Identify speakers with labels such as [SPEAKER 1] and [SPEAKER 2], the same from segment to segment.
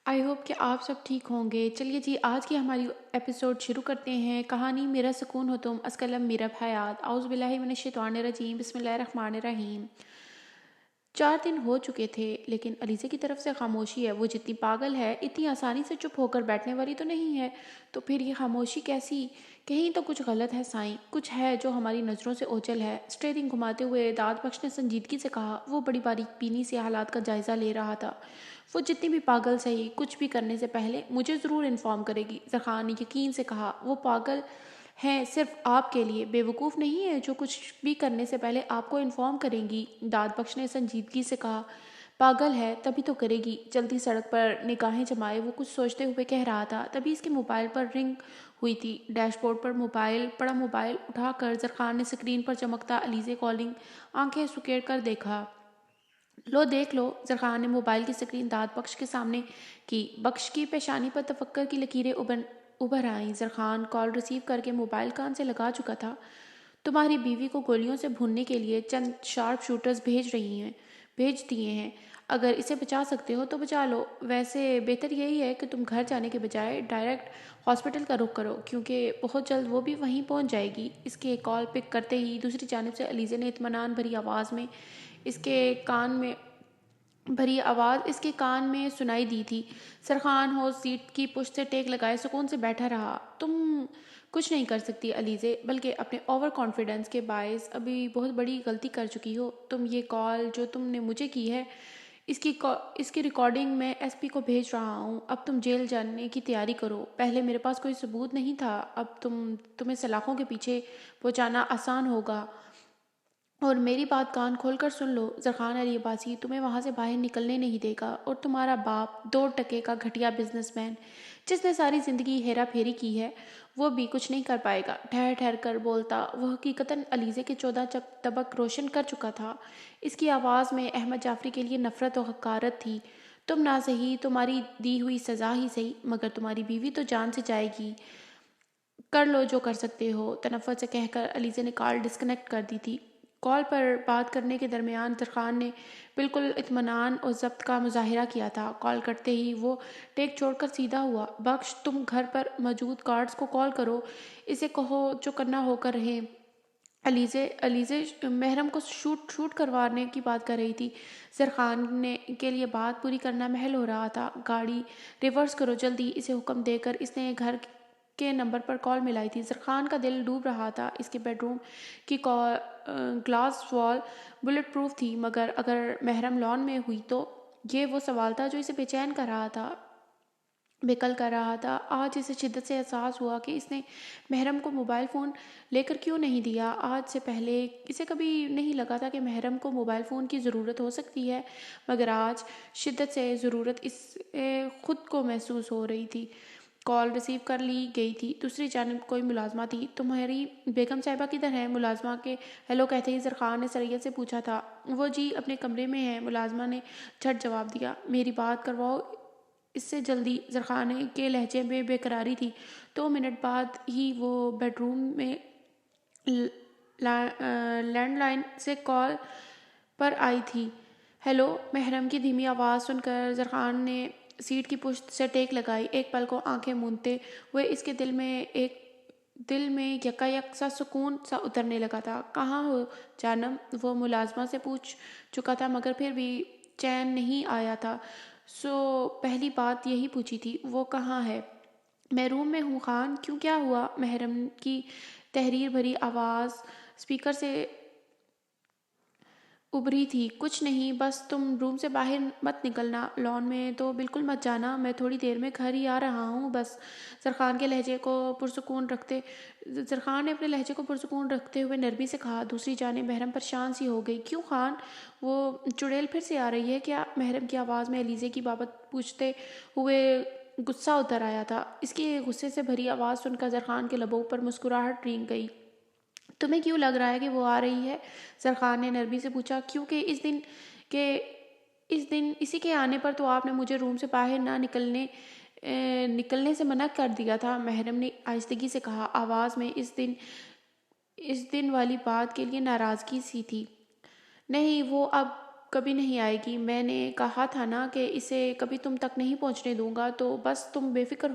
[SPEAKER 1] I hope کہ آپ سب ٹھیک ہوں گے۔ چلیے جی، آج کی ہماری ایپیسوڈ شروع کرتے ہیں۔ کہانی میرا سکون ہو تم، از قلم میرا حیات۔ اعوذ باللہ من الشیطان الرجیم، بسم اللہ الرحمن الرحیم۔ 4 دن ہو چکے تھے لیکن علیزے کی طرف سے خاموشی ہے۔ وہ جتنی پاگل ہے اتنی آسانی سے چپ ہو کر بیٹھنے والی تو نہیں ہے۔ تو پھر یہ خاموشی کیسی؟ کہیں تو کچھ غلط ہے سائیں، کچھ ہے جو ہماری نظروں سے اوجھل ہے۔ اسٹیئرنگ گھماتے ہوئے دانت بخش نے سنجیدگی سے کہا۔ وہ بڑی باریک بینی سے حالات کا جائزہ لے رہا تھا۔ وہ جتنی بھی پاگل سہی، کچھ بھی کرنے سے پہلے مجھے ضرور انفارم کرے گی۔ زرخان نے یقین سے کہا۔ وہ پاگل ہیں صرف آپ کے لیے، بے وقوف نہیں ہے جو کچھ بھی کرنے سے پہلے آپ کو انفارم کریں گی۔ دانت بخش نے سنجیدگی سے کہا۔ پاگل ہے تبھی تو کرے گی۔ چلتی سڑک پر نگاہیں جمائے وہ کچھ سوچتے ہوئے کہہ رہا تھا، تبھی اس کے موبائل پر رنگ ہوئی تھی۔ ڈیش بورڈ پر موبائل اٹھا کر زرخان نے سکرین پر چمکتا علیزے کالنگ آنکھیں سکیڑ کر دیکھا۔ لو دیکھ لو۔ زرخان نے موبائل کی سکرین دانت بخش کے سامنے کی۔ بخش کی پیشانی پر تفکر کی لکیریں ابھر آئیں۔ زرخان کال ریسیو کر کے موبائل کان سے لگا چکا تھا۔ تمہاری بیوی کو گولیوں سے بھوننے کے لیے چند شارپ شوٹرز بھیج دیے ہیں۔ اگر اسے بچا سکتے ہو تو بچا لو۔ ویسے بہتر یہی ہے کہ تم گھر جانے کے بجائے ڈائریکٹ ہاسپٹل کا رخ کرو، کیونکہ بہت جلد وہ بھی وہیں پہنچ جائے گی۔ اس کے کال پک کرتے ہی دوسری جانب سے علیزے نے اطمینان بھری آواز اس کے کان میں سنائی دی تھی۔ زرخان ہو سیٹ کی پشت سے ٹیک لگائے سکون سے بیٹھا رہا۔ تم کچھ نہیں کر سکتی علیزے، بلکہ اپنے اوور کانفیڈنس کے باعث ابھی بہت بڑی غلطی کر چکی ہو۔ یہ کال جو تم نے مجھے کی ہے، اس کی ریکارڈنگ میں ایس پی کو بھیج رہا ہوں۔ اب تم جیل جانے کی تیاری کرو۔ پہلے میرے پاس کوئی ثبوت نہیں تھا، اب تمہیں سلاخوں کے پیچھے پہنچانا آسان ہوگا۔ اور میری بات کان کھول کر سن لو، زرخان علی عباسی تمہیں وہاں سے باہر نکلنے نہیں دے گا، اور تمہارا باپ 2 ٹکے کا گھٹیا بزنس مین جس نے ساری زندگی ہیرا پھیری کی ہے، وہ بھی کچھ نہیں کر پائے گا۔ ٹھہر ٹھہر کر بولتا وہ حقیقتاً علیزے کے 14 طبق روشن کر چکا تھا۔ اس کی آواز میں احمد جعفری کے لیے نفرت و حقارت تھی۔ تم نہ صحیح، تمہاری دی ہوئی سزا ہی صحیح، مگر تمہاری بیوی تو جان سے جائے گی۔ کر لو جو کر سکتے ہو، تنفر سے کہہ کر علیزے نے کال ڈسکنیکٹ کر دی تھی۔ کال پر بات کرنے کے درمیان زرخان نے بالکل اطمینان اور ضبط کا مظاہرہ کیا تھا۔ کال کٹتے ہی وہ ٹیک چھوڑ کر سیدھا ہوا۔ بخش، تم گھر پر موجود گارڈز کو کال کرو، اسے کہو جو کرنا ہو کر رہے۔ علیزے محرم کو شوٹ کروانے کی بات کر رہی تھی۔ زرخان کے لیے بات پوری کرنا محل ہو رہا تھا۔ گاڑی ریورس کرو جلدی، اسے حکم دے کر اس نے گھر کے نمبر پر کال ملائی تھی۔ زرخان کا دل ڈوب رہا تھا۔ اس کے بیڈ روم کی گلاس وال بلٹ پروف تھی، مگر اگر محرم لان میں ہوئی تو؟ یہ وہ سوال تھا جو اسے بے چین بےکل کر رہا تھا۔ آج اسے شدت سے احساس ہوا کہ اس نے محرم کو موبائل فون لے کر کیوں نہیں دیا۔ آج سے پہلے اسے کبھی نہیں لگا تھا کہ محرم کو موبائل فون کی ضرورت ہو سکتی ہے، مگر آج شدت سے ضرورت اس خود کو محسوس ہو رہی تھی۔ کال ریسیو کر لی گئی تھی۔ دوسری جانب کوئی ملازمہ تھی۔ تمہاری بیگم صاحبہ کدھر ہیں؟ ملازمہ کے ہیلو کہتے ہی زرخان نے سرعت سے پوچھا تھا۔ وہ جی اپنے کمرے میں ہیں، ملازمہ نے جھٹ جواب دیا۔ میری بات کرواؤ اس سے جلدی۔ زرخان کے لہجے میں بے قراری تھی۔ 2 منٹ بعد ہی وہ بیڈ روم میں لینڈ لائن سے کال پر آئی تھی۔ ہیلو، محرم کی دھیمی آواز سن کر زرخان نے سیٹ کی پشت سے ٹیک لگائی۔ ایک پل کو آنکھیں موندتے ہوئے اس کے دل میں یکایک سا سکون سا اترنے لگا تھا۔ کہاں ہو جانم؟ وہ ملازمہ سے پوچھ چکا تھا، مگر پھر بھی چین نہیں آیا تھا۔ پہلی بات یہی پوچھی تھی، وہ کہاں ہے؟ میں روم میں ہوں خان۔ کیوں، کیا ہوا؟ محرم کی تحریر بھری آواز اسپیکر سے ابھری تھی۔ کچھ نہیں، بس تم روم سے باہر مت نکلنا، لان میں تو بالکل مت جانا، میں تھوڑی دیر میں گھر ہی آ رہا ہوں بس۔ زرخان نے اپنے لہجے کو پرسکون رکھتے ہوئے نرمی سے کہا۔ دوسری جانب محرم پریشان سی ہو گئی۔ کیوں خان؟ وہ چڑیل پھر سے آ رہی ہے کیا؟ محرم کی آواز میں علیزے کی بابت پوچھتے ہوئے غصہ اتر آیا تھا۔ اس کی غصے سے بھری آواز سن کر زرخان کے لبوں پر مسکراہٹ رنگ گئی۔ تمہیں کیوں لگ رہا ہے کہ وہ آ رہی ہے؟ زرخان نے نرمی سے پوچھا۔ کیونکہ اسی کے آنے پر تو آپ نے مجھے روم سے باہر نہ نکلنے سے منع کر دیا تھا، محرم نے آہستگی سے کہا۔ آواز میں اس دن والی بات کے لیے ناراضگی سی تھی۔ نہیں، وہ اب کبھی نہیں آئے گی، میں نے کہا تھا نا کہ اسے کبھی تم تک نہیں پہنچنے دوں گا، تو بس تم بے فکر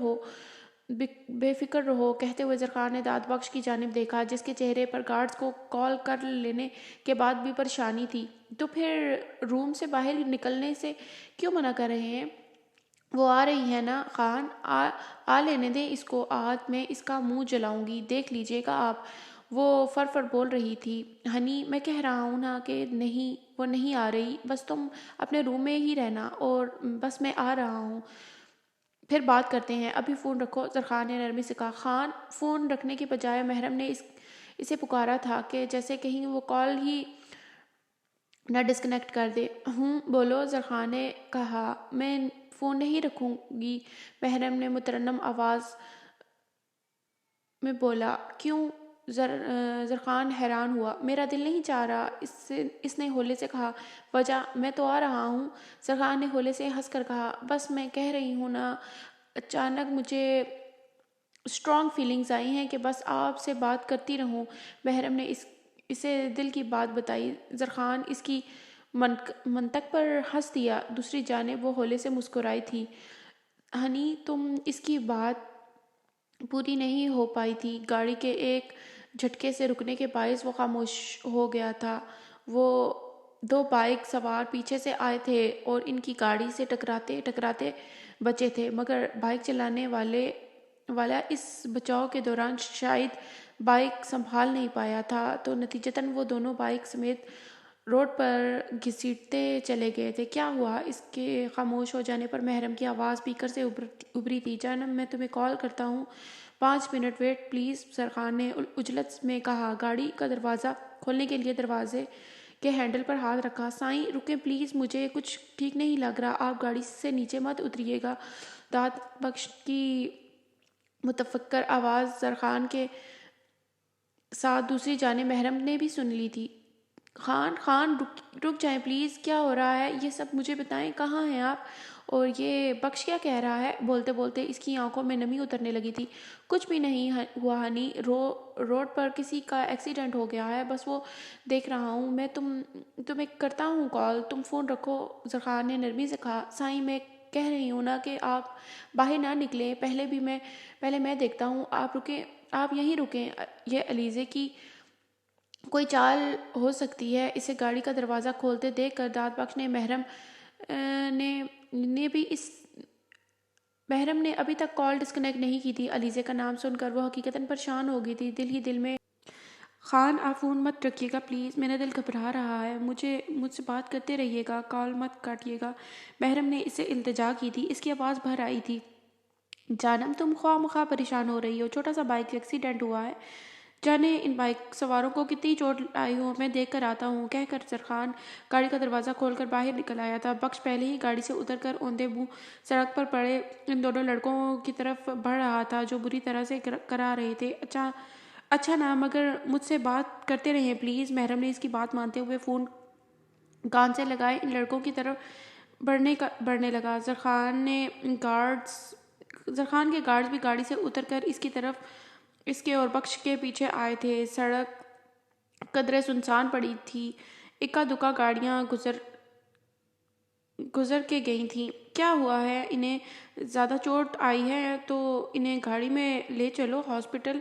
[SPEAKER 1] رہو۔ کہتے ہوئے زرخان نے داد بخش کی جانب دیکھا، جس کے چہرے پر گارڈز کو کال کر لینے کے بعد بھی پریشانی تھی۔ تو پھر روم سے باہر نکلنے سے کیوں منع کر رہے ہیں؟ وہ آ رہی ہے نا خان، آ لینے دیں اس کو، آج میں اس کا منہ جلاؤں گی، دیکھ لیجئے گا آپ۔ وہ فر بول رہی تھی۔ ہنی، میں کہہ رہا ہوں نا کہ نہیں، وہ نہیں آ رہی، بس تم اپنے روم میں ہی رہنا، اور بس میں آ رہا ہوں، پھر بات کرتے ہیں، ابھی فون رکھو، زرخان نے نرمی سے کہا۔ خان فون رکھنے کے بجائے محرم نے اسے پکارا تھا کہ جیسے کہیں وہ کال ہی نہ ڈسکنیکٹ کر دے۔ بولو، زرخان نے کہا۔ میں فون نہیں رکھوں گی، محرم نے مترنم آواز میں بولا۔ کیوں؟ زرخان حیران ہوا۔ میرا دل نہیں چاہ رہا، اس نے ہولے سے کہا۔ وجہ؟ میں تو آ رہا ہوں، زرخان نے ہولے سے ہنس کر کہا۔ بس میں کہہ رہی ہوں نا، اچانک مجھے اسٹرانگ فیلنگز آئی ہیں کہ بس آپ سے بات کرتی رہوں۔ محرم نے اسے دل کی بات بتائی۔ زرخان اس کی منطق پر ہنس دیا۔ دوسری جانب وہ ہولے سے مسکرائی تھی۔ ہنی، تم اس کی بات پوری نہیں ہو پائی تھی۔ گاڑی کے ایک جھٹکے سے رکنے کے باعث وہ خاموش ہو گیا تھا۔ وہ دو بائک سوار پیچھے سے آئے تھے اور ان کی گاڑی سے ٹکراتے بچے تھے، مگر بائک چلانے والا اس بچاؤ کے دوران شاید بائک سنبھال نہیں پایا تھا، تو نتیجتاً وہ دونوں بائک سمیت روڈ پر گھسیٹتے چلے گئے تھے۔ کیا ہوا؟ اس کے خاموش ہو جانے پر محرم کی آواز اسپیکر سے ابھری تھی۔ جانم، میں تمہیں کال کرتا ہوں، 5 منٹ ویٹ پلیز، زرخان نے عجلت میں کہا۔ گاڑی کا دروازہ کھولنے کے لیے دروازے کے ہینڈل پر ہاتھ رکھا۔ سائیں، رکیں پلیز، مجھے کچھ ٹھیک نہیں لگ رہا، آپ گاڑی سے نیچے مت اتریے گا۔ داد بخش کی متفکر آواز زرخان کے ساتھ دوسری جانب محرم نے بھی سن لی تھی۔ خان رک جائیں پلیز، کیا ہو رہا ہے یہ سب مجھے بتائیں، کہاں ہیں آپ؟ اور یہ بخش کیا کہہ رہا ہے؟ بولتے بولتے اس کی آنکھوں میں نمی اترنے لگی تھی۔ کچھ بھی نہیں ہوا ہنی، روڈ پر کسی کا ایکسیڈنٹ ہو گیا ہے، بس وہ دیکھ رہا ہوں میں، تمہیں کرتا ہوں کال، تم فون رکھو، زرخان نے نرمی سے کہا۔ سائیں، میں کہہ رہی ہوں نا کہ آپ باہر نہ نکلیں، پہلے میں دیکھتا ہوں، آپ یہیں رکیں، یہ علیزے کی کوئی چال ہو سکتی ہے، اسے گاڑی کا دروازہ کھولتے دیکھ کر داد بخش نے محرم نے ابھی تک کال ڈسکنیکٹ نہیں کی تھی۔ علیزے کا نام سن کر وہ حقیقتاً پریشان ہو گئی تھی، دل ہی دل میں۔ خان، آپ فون مت رکھیے گا پلیز، میرا دل گھبرا رہا ہے، مجھ سے بات کرتے رہیے گا، کال مت کاٹیے گا، محرم نے اسے التجا کی تھی۔ اس کی آواز بھر آئی تھی۔ جانم، تم خواہ مخواہ پریشان ہو رہی ہو، چھوٹا سا بائک ایکسیڈنٹ ہوا ہے، جانے ان بائک سواروں کو کتنی چوٹ آئی ہو، میں دیکھ کر آتا ہوں، کہہ کر زرخان گاڑی کا دروازہ کھول کر باہر نکل آیا تھا۔ بخش پہلے ہی گاڑی سے اتر کر اوندھے منہ سڑک پر پڑے ان دونوں لڑکوں کی طرف بڑھ رہا تھا جو بری طرح سے کرا رہے تھے۔ اچھا نا، مگر مجھ سے بات کرتے رہیں پلیز، محرم نے اس کی بات مانتے ہوئے فون کان سے لگائے ان لڑکوں کی طرف بڑھنے لگا۔ زرخان کے گارڈز بھی گاڑی سے اتر کر اس کے اور بخش کے پیچھے آئے تھے۔ سڑک قدرے سنسان پڑی تھی، اکا دکا گاڑیاں گزر کے گئی تھیں۔ کیا ہوا ہے؟ انہیں زیادہ چوٹ آئی ہے تو انہیں گاڑی میں لے چلو ہاسپٹل،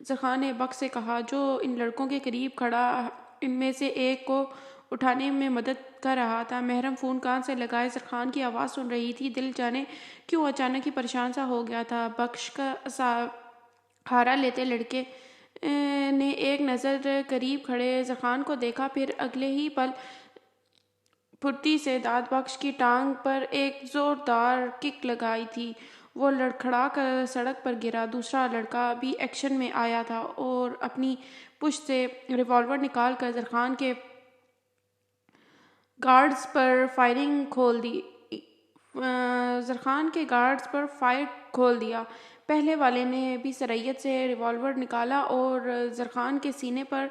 [SPEAKER 1] زرخان نے بخش سے کہا جو ان لڑکوں کے قریب کھڑا ان میں سے ایک کو اٹھانے میں مدد کر رہا تھا۔ محرم فون کان سے لگائے زرخان کی آواز سن رہی تھی، دل جانے کیوں اچانک ہی پریشان سا ہو گیا تھا۔ بخش کا سہارا لیتے لڑکے نے ایک نظر قریب کھڑے زرخان کو دیکھا، پھر اگلے ہی پل پھرتی سے داد بخش کی ٹانگ پر ایک زوردار کک لگائی تھی، وہ لڑکھڑا کر سڑک پر گرا۔ دوسرا لڑکا بھی ایکشن میں آیا تھا اور اپنی پشت سے ریوالور نکال کر زرخان کے گارڈز پر فائر کھول دیا۔ پہلے والے نے بھی سریعت سے ریوالور نکالا اور زرخان کے سینے پر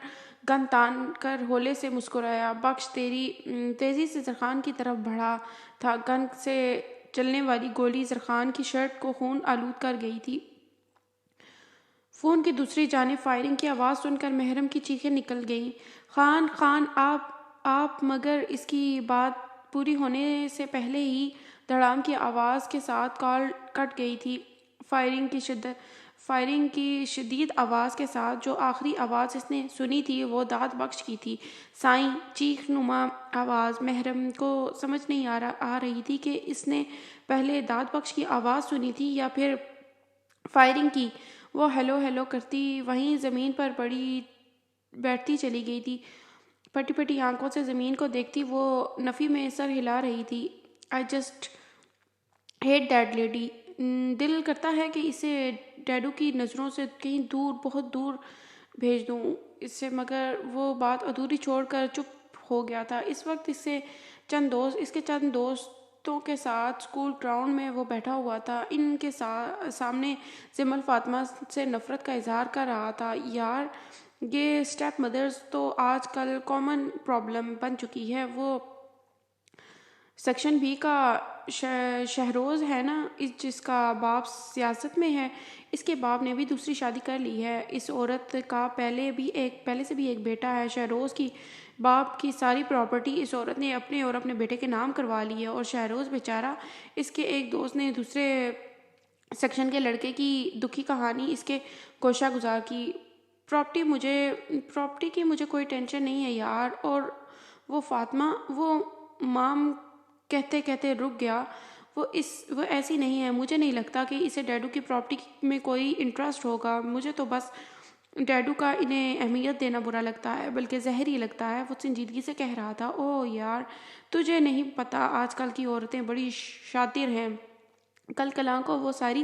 [SPEAKER 1] گن تان کر ہولے سے مسکرایا۔ بخش تیزی سے زرخان کی طرف بڑھا تھا، گن سے چلنے والی گولی زرخان کی شرٹ کو خون آلود کر گئی تھی۔ فون کی دوسری جانب فائرنگ کی آواز سن کر محرم کی چیخیں نکل گئیں۔ خان، آپ آپ مگر اس کی بات پوری ہونے سے پہلے ہی دھڑام کی آواز کے ساتھ کال کٹ گئی تھی۔ فائرنگ کی شدید آواز کے ساتھ جو آخری آواز اس نے سنی تھی وہ داد بخش کی تھی۔ سائیں چیخ نما آواز محرم کو سمجھ نہیں آ رہی تھی کہ اس نے پہلے داد بخش کی آواز سنی تھی یا پھر فائرنگ کی۔ وہ ہیلو ہیلو کرتی وہیں زمین پر بیٹھتی چلی گئی تھی، پٹی پٹی آنکھوں سے زمین کو دیکھتی وہ نفی میں سر ہلا رہی تھی۔ I just hate that lady۔ دل کرتا ہے کہ اسے ڈیڈو کی نظروں سے کہیں دور، بہت دور بھیج دوں اسے، مگر وہ بات ادھوری چھوڑ کر چپ ہو گیا تھا۔ اس وقت اس کے چند دوستوں کے ساتھ اسکول گراؤنڈ میں وہ بیٹھا ہوا تھا۔ ان کے سامنے زمل فاطمہ سے نفرت کا اظہار کر رہا تھا۔ یار یہ اسٹیپ مدرز تو آج کل کامن پرابلم بن چکی ہے۔ وہ سیکشن بی کا شہروز ہے نا، جس کا باپ سیاست میں ہے، اس کے باپ نے بھی دوسری شادی کر لی ہے۔ اس عورت کا پہلے سے بھی ایک بیٹا ہے۔ شہروز کی باپ کی ساری پراپرٹی اس عورت نے اپنے اور اپنے بیٹے کے نام کروا لی ہے، اور شہروز بیچارہ، اس کے ایک دوست نے دوسرے سیکشن کے لڑکے کی دکھی کہانی اس کے گوشہ گزار کی۔ پراپرٹی کی مجھے کوئی ٹینشن نہیں ہے یار۔ اور وہ فاطمہ، وہ مام کہتے کہتے رک گیا۔ وہ ایسی نہیں ہے۔ مجھے نہیں لگتا کہ اسے ڈیڈو کی پراپرٹی میں کوئی انٹرسٹ ہوگا۔ مجھے تو بس ڈیڈو کا انہیں اہمیت دینا برا لگتا ہے، بلکہ زہر ہی لگتا ہے۔ وہ سنجیدگی سے کہہ رہا تھا، اوہ یار تجھے نہیں پتا، آج کل کی عورتیں بڑی شاطر ہیں۔ کل کلاں کو وہ ساری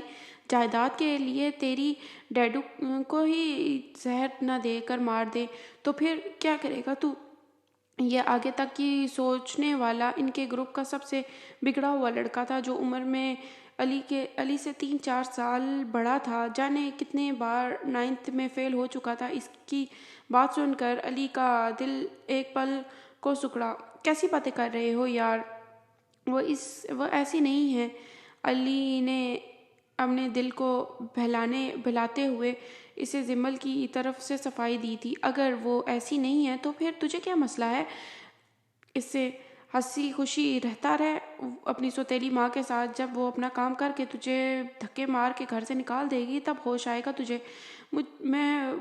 [SPEAKER 1] جائیداد کے لیے تیری ڈیڈو کو ہی زہر نہ دے کر مار دے تو پھر کیا کرے گا تو؟ یہ آگے تک کی سوچنے والا ان کے گروپ کا سب سے بگڑا ہوا لڑکا تھا، جو عمر میں علی سے 3-4 سال بڑا تھا۔ جانے کتنے بار 9th میں فیل ہو چکا تھا۔ اس کی بات سن کر علی کا دل ایک پل کو سکڑا۔ کیسی باتیں کر رہے ہو یار، وہ ایسی نہیں ہے۔ علی نے اپنے دل کو بہلاتے ہوئے اسے زمل کی طرف سے صفائی دی تھی۔ اگر وہ ایسی نہیں ہے تو پھر تجھے کیا مسئلہ ہے؟ اس سے ہنسی خوشی رہتا رہ اپنی سوتیلی ماں کے ساتھ۔ جب وہ اپنا کام کر کے تجھے دھکے مار کے گھر سے نکال دے گی تب ہوش آئے گا تجھے۔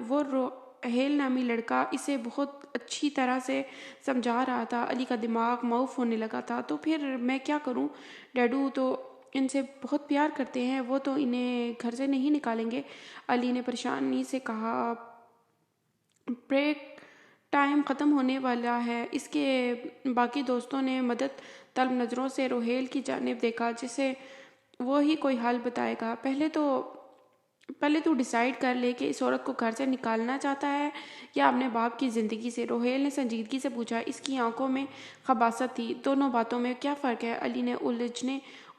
[SPEAKER 1] وہ روہیل نامی لڑکا اسے بہت اچھی طرح سے سمجھا رہا تھا۔ علی کا دماغ معوف ہونے لگا تھا۔ تو پھر میں کیا کروں؟ ڈیڈو تو ان سے بہت پیار کرتے ہیں، وہ تو انہیں گھر سے نہیں نکالیں گے۔ علی نے پریشانی سے کہا، بریک ٹائم ختم ہونے والا ہے۔ اس کے باقی دوستوں نے مدد طلب نظروں سے روہیل کی جانب دیکھا، جسے وہ ہی کوئی حل بتائے گا۔ پہلے تو ڈیسائیڈ کر لے کہ اس عورت کو گھر سے نکالنا چاہتا ہے یا اپنے باپ کی زندگی سے، روہیل نے سنجیدگی سے پوچھا۔ اس کی آنکھوں میں خباثت تھی۔ دونوں باتوں میں کیا فرق ہے؟ علی نے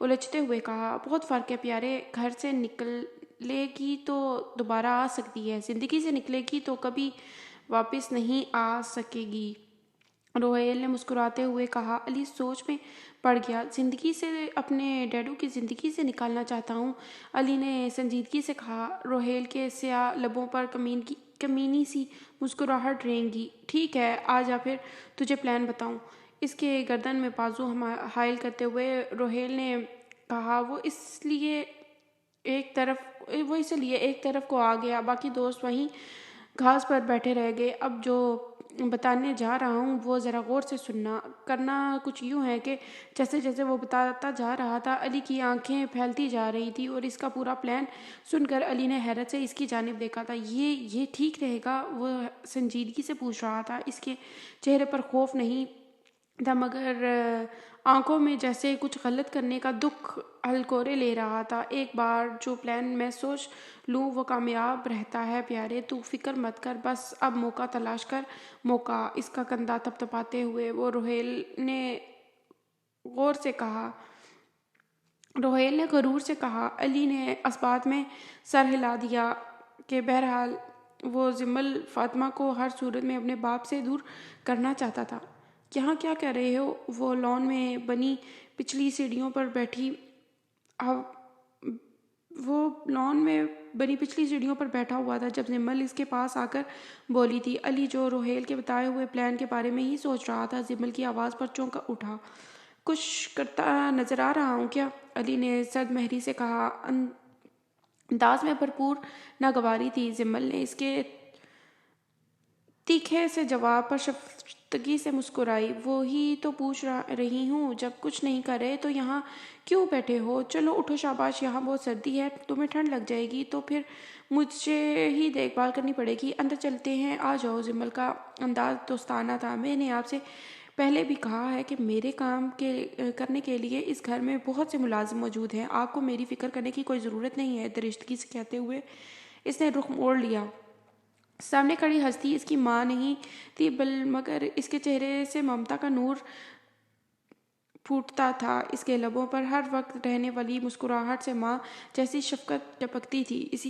[SPEAKER 1] الجھتے ہوئے کہا، بہت فرق ہے پیارے۔ گھر سے نکلے گی تو دوبارہ آ سکتی ہے، زندگی سے نکلے گی تو کبھی واپس نہیں آ سکے گی۔ روہیل نے مسکراتے ہوئے کہا۔ علی سوچ میں پڑ گیا۔ زندگی سے؟ اپنے ڈیڈو کی زندگی سے نکالنا چاہتا ہوں، علی نے سنجیدگی سے کہا۔ روہیل کے سیاہ لبوں پر کمینی سی مسکراہٹ رینگی۔ ٹھیک ہے، آ جا پھر تجھے پلان بتاؤں۔ اس کے گردن میں بازو حائل کرتے ہوئے روہیل نے کہا۔ وہ اس لیے ایک طرف کو آ گیا، باقی دوست وہیں گھاس پر بیٹھے رہ گئے۔ اب جو بتانے جا رہا ہوں وہ ذرا غور سے سننا۔ کرنا کچھ یوں ہے کہ جیسے جیسے وہ بتاتا جا رہا تھا علی کی آنکھیں پھیلتی جا رہی تھی، اور اس کا پورا پلان سن کر علی نے حیرت سے اس کی جانب دیکھا تھا۔ یہ ٹھیک رہے گا؟ وہ سنجیدگی سے پوچھ رہا تھا۔ اس کے چہرے پر خوف نہیں تھا، مگر آنکھوں میں جیسے کچھ غلط کرنے کا دکھ ہلکورے لے رہا تھا۔ ایک بار جو پلان میں سوچ لوں وہ کامیاب رہتا ہے پیارے، تو فکر مت کر، بس اب موقع تلاش کر۔ موقع؟ اس کا کندھا تھپتھپاتے ہوئے وہ روہیل نے غرور سے کہا۔ علی نے اس بات میں سر ہلا دیا کہ بہرحال وہ زمل فاطمہ کو ہر صورت میں اپنے باپ سے دور کرنا چاہتا تھا۔ یہاں کیا کر رہے ہو؟ وہ لان میں بنی پچھلی سیڑھیوں پر بیٹھی وہ لان میں بنی پچھلی سیڑھیوں پر بیٹھا ہوا تھا جب زمل اس کے پاس آ کر بولی تھی۔ علی جو روہیل کے بتائے ہوئے پلان کے بارے میں ہی سوچ رہا تھا، زمل کی آواز پر چونک اٹھا۔ کچھ کرتا نظر آ رہا ہوں کیا؟ علی نے سرد مہری سے کہا۔ انداز میں بھرپور ناگواری تھی۔ زمل نے اس کے تیکھے سے جواب پر شفتگی سے مسکرائی۔ وہی تو پوچھ رہی ہوں، جب کچھ نہیں کر رہے تو یہاں کیوں بیٹھے ہو؟ چلو اٹھو، شاباش، یہاں بہت سردی ہے، تمہیں ٹھنڈ لگ جائے گی تو پھر مجھے ہی دیکھ بھال کرنی پڑے گی۔ اندر چلتے ہیں، آ جاؤ۔ زمل کا انداز دوستانہ تھا۔ میں نے آپ سے پہلے بھی کہا ہے کہ میرے کام کرنے کے لیے اس گھر میں بہت سے ملازم موجود ہیں، آپ کو میری فکر کرنے کی کوئی ضرورت نہیں ہے، درستگی سے کہتے ہوئے اس نے رخ موڑ لیا۔ سامنے کھڑی ہستی اس کی ماں نہیں تھی، مگر اس کے چہرے سے ممتا کا نور پھوٹتا تھا۔ اس کے لبوں پر ہر وقت رہنے والی مسکراہٹ سے ماں جیسی شفقت ٹپکتی تھی۔ اس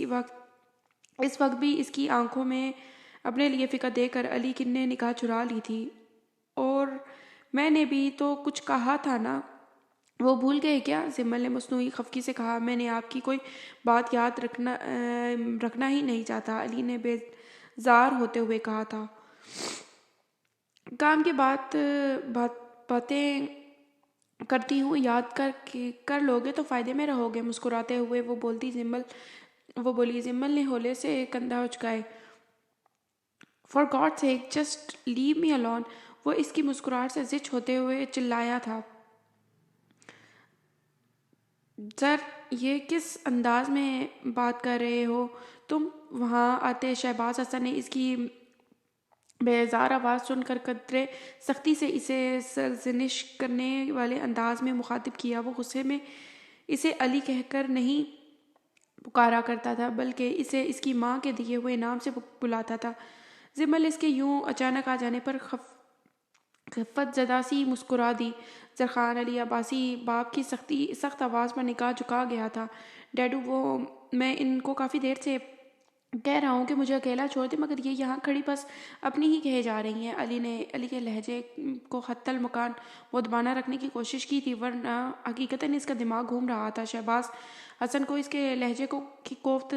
[SPEAKER 1] وقت بھی اس کی آنکھوں میں اپنے لیے فکر دیکھ کر علی نے نگاہ چرا لی تھی۔ اور میں نے بھی تو کچھ کہا تھا نا، وہ بھول گئے کیا؟ زمل نے مصنوعی خفگی سے کہا۔ میں نے آپ کی کوئی بات یاد رکھنا ہی نہیں چاہتا، علی نے بیزار ہوتے ہوئے کہا تھا۔ کام کی باتیں کرتی ہوں، یاد کر لوگے تو فائدے میں رہو گے۔ مسکراتے ہوئے وہ بولی۔ زمل نے ہولے سے کندھا اچکائے۔ For God sake just leave me alone, وہ اس کی مسکراہٹ سے زچ ہوتے ہوئے چلایا تھا۔ سر، یہ کس انداز میں بات کر رہے ہو تم؟ وہاں آتے شہباز حسن نے اس کی بیزار آواز سن کر قدرے سختی سے اسے سرزنش کرنے والے انداز میں مخاطب کیا۔ وہ غصے میں اسے علی کہہ کر نہیں پکارا کرتا تھا، بلکہ اسے اس کی ماں کے دیے ہوئے نام سے بلاتا تھا۔ زمل اس کے یوں اچانک آ جانے پر خفت زدہ سی مسکرا دی۔ زرخان علی عباسی باپ کی سخت آواز پر نگاہ جھکا گیا تھا۔ ڈیڈو، میں ان کو کافی دیر سے کہہ رہا ہوں کہ مجھے اکیلا چھوڑ دیں، مگر یہ یہاں کھڑی بس اپنی ہی کہے جا رہی ہیں۔ علی کے لہجے کو حتی المکان مؤدبانہ رکھنے کی کوشش کی تھی، ورنہ حقیقتاً اس کا دماغ گھوم رہا تھا۔ شہباز حسن کو اس کے لہجے کی کوفت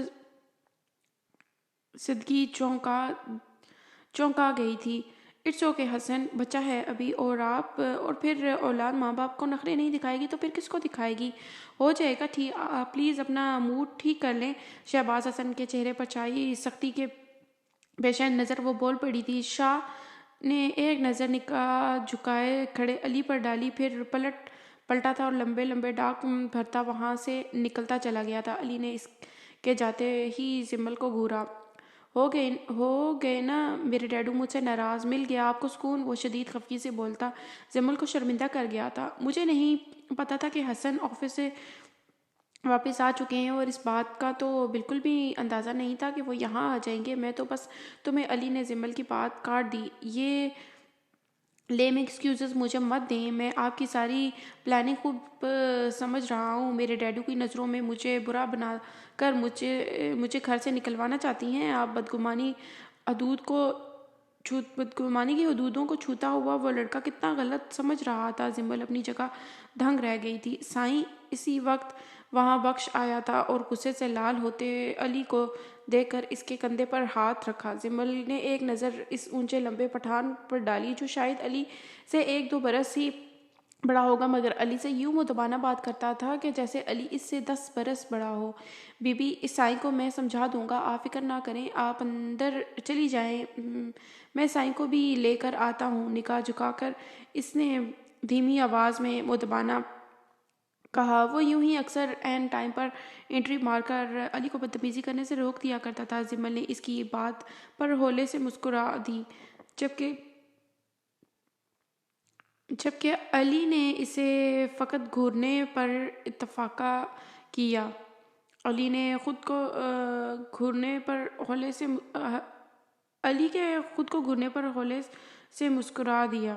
[SPEAKER 1] زدگی چونکا گئی تھی۔ اٹس اوکے حسن، بچہ ہے ابھی، اور پھر اولاد ماں باپ کو نخرے نہیں دکھائے گی تو پھر کس کو دکھائے گی؟ ہو جائے گا ٹھیک، پلیز اپنا موڈ ٹھیک کر لیں۔ شہباز حسن کے چہرے پر چھائی سختی کے پیش نظر وہ بول پڑی تھی۔ شاہ نے ایک نظر نگاہ جھکائے کھڑے علی پر ڈالی، پھر پلٹا تھا اور لمبے لمبے ڈاک بھرتا وہاں سے نکلتا چلا گیا تھا۔ علی نے اس کے جاتے ہی زمل کو گھورا۔ ہو گئے نا میرے ڈیڈو مجھ سے ناراض؟ مل گیا آپ کو سکون؟ وہ شدید خفگی سے بولتا زمل کو شرمندہ کر گیا تھا۔ مجھے نہیں پتا تھا کہ حسن آفس سے واپس آ چکے ہیں، اور اس بات کا تو بالکل بھی اندازہ نہیں تھا کہ وہ یہاں آ جائیں گے۔ میں تو بس تمہیں، علی نے زمل کی بات کاٹ دی، یہ لیم ایکسکیوزز مجھے مت دیں، میں آپ کی ساری پلاننگ خوب سمجھ رہا ہوں۔ میرے ڈیڈو کی نظروں میں مجھے برا بنا کر مجھے گھر سے نکلوانا چاہتی ہیں آپ؟ بدگمانی کی حدودوں کو چھوتا ہوا وہ لڑکا کتنا غلط سمجھ رہا تھا۔ زمل اپنی جگہ دھنگ رہ گئی تھی۔ سائیں اسی وقت وہاں بخش آیا تھا اور غصے سے لال ہوتے علی کو دیکھ کر اس کے کندھے پر ہاتھ رکھا۔ زمل نے ایک نظر اس اونچے لمبے پٹھان پر ڈالی جو شاید علی سے 1-2 برس ہی بڑا ہوگا، مگر علی سے یوں مؤدبانہ بات کرتا تھا کہ جیسے علی اس سے 10 برس بڑا ہو۔ بی بی، اس سائیں کو میں سمجھا دوں گا، آپ فکر نہ کریں، آپ اندر چلی جائیں، میں سائیں کو بھی لے کر آتا ہوں۔ نگاہ جھکا کر اس نے دھیمی آواز میں مؤدبانہ کہا۔ وہ یوں ہی اکثر عین ٹائم پر انٹری مار کر علی کو بدتمیزی کرنے سے روک دیا کرتا تھا۔ زمل نے اس کی بات پر ہولے سے مسکرا دی، جبکہ علی نے اسے فقط گھورنے پر اتفاقہ کیا۔ علی کے خود کو گھورنے پر ہولے سے مسکرا دیا۔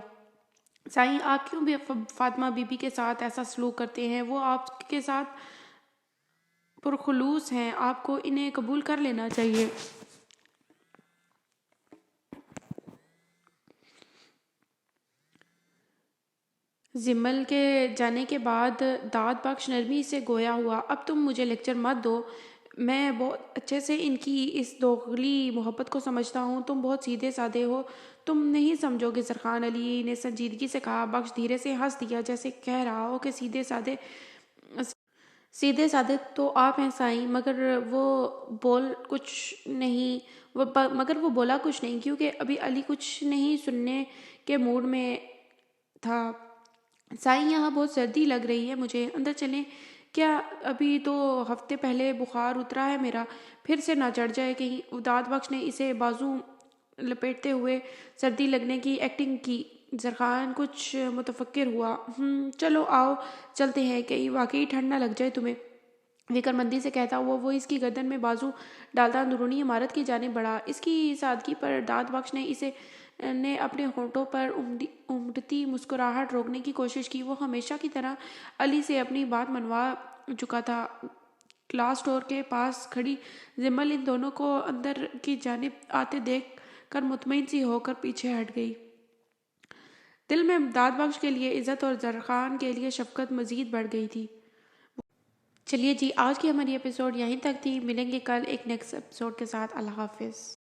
[SPEAKER 1] سائیں، آپ کیوں بھی فاطمہ بی بی کے ساتھ ایسا سلوک کرتے ہیں؟ وہ آپ کے ساتھ پرخلوص ہیں، آپ کو انہیں قبول کر لینا چاہیے۔ زمل کے جانے کے بعد داد بخش نرمی سے گویا ہوا، اب تم مجھے لیکچر مت دو، میں بہت اچھے سے ان کی اس دوغلی محبت کو سمجھتا ہوں، تم بہت سیدھے سادے ہو، تم نہیں سمجھو گے سرخان، علی نے سنجیدگی سے کہا۔ بخش دھیرے سے ہنس دیا، جیسے کہہ رہا ہو کہ سیدھے سادے تو آپ ہیں سائیں، مگر وہ بولا کچھ نہیں، کیونکہ ابھی علی کچھ نہیں سننے کے موڈ میں تھا۔ سائیں یہاں بہت سردی لگ رہی ہے مجھے، اندر چلیں کیا؟ ابھی تو ہفتے پہلے بخار اترا ہے میرا، پھر سے نہ چڑھ جائے کہیں۔ داد بخش نے اسے بازو لپیٹتے ہوئے سردی لگنے کی ایکٹنگ کی۔ زرخان کچھ متفکر ہوا۔ چلو آؤ چلتے ہیں، کہیں واقعی ٹھنڈ نہ لگ جائے تمہیں، فکر مندی سے کہتا ہوا وہ اس کی گردن میں بازو ڈالتا اندرونی عمارت کی جانب بڑھا۔ اس کی سادگی پر داد بخش نے اپنے ہونٹوں پر امڑتی مسکراہٹ روکنے کی کوشش کی۔ وہ ہمیشہ کی طرح علی سے اپنی بات منوا چکا تھا۔ کلاس ڈور کے پاس کھڑی زمل ان دونوں کو اندر کی جانب آتے دیکھ کر مطمئن سی ہو کر پیچھے ہٹ گئی۔ دل میں داد بخش کے لیے عزت اور زرخان کے لیے شفقت مزید بڑھ گئی تھی۔ چلیے جی، آج کی ہماری ایپیسوڈ یہیں تک تھی، ملیں گے کل ایک نیکسٹ ایپیسوڈ کے ساتھ۔ اللہ حافظ۔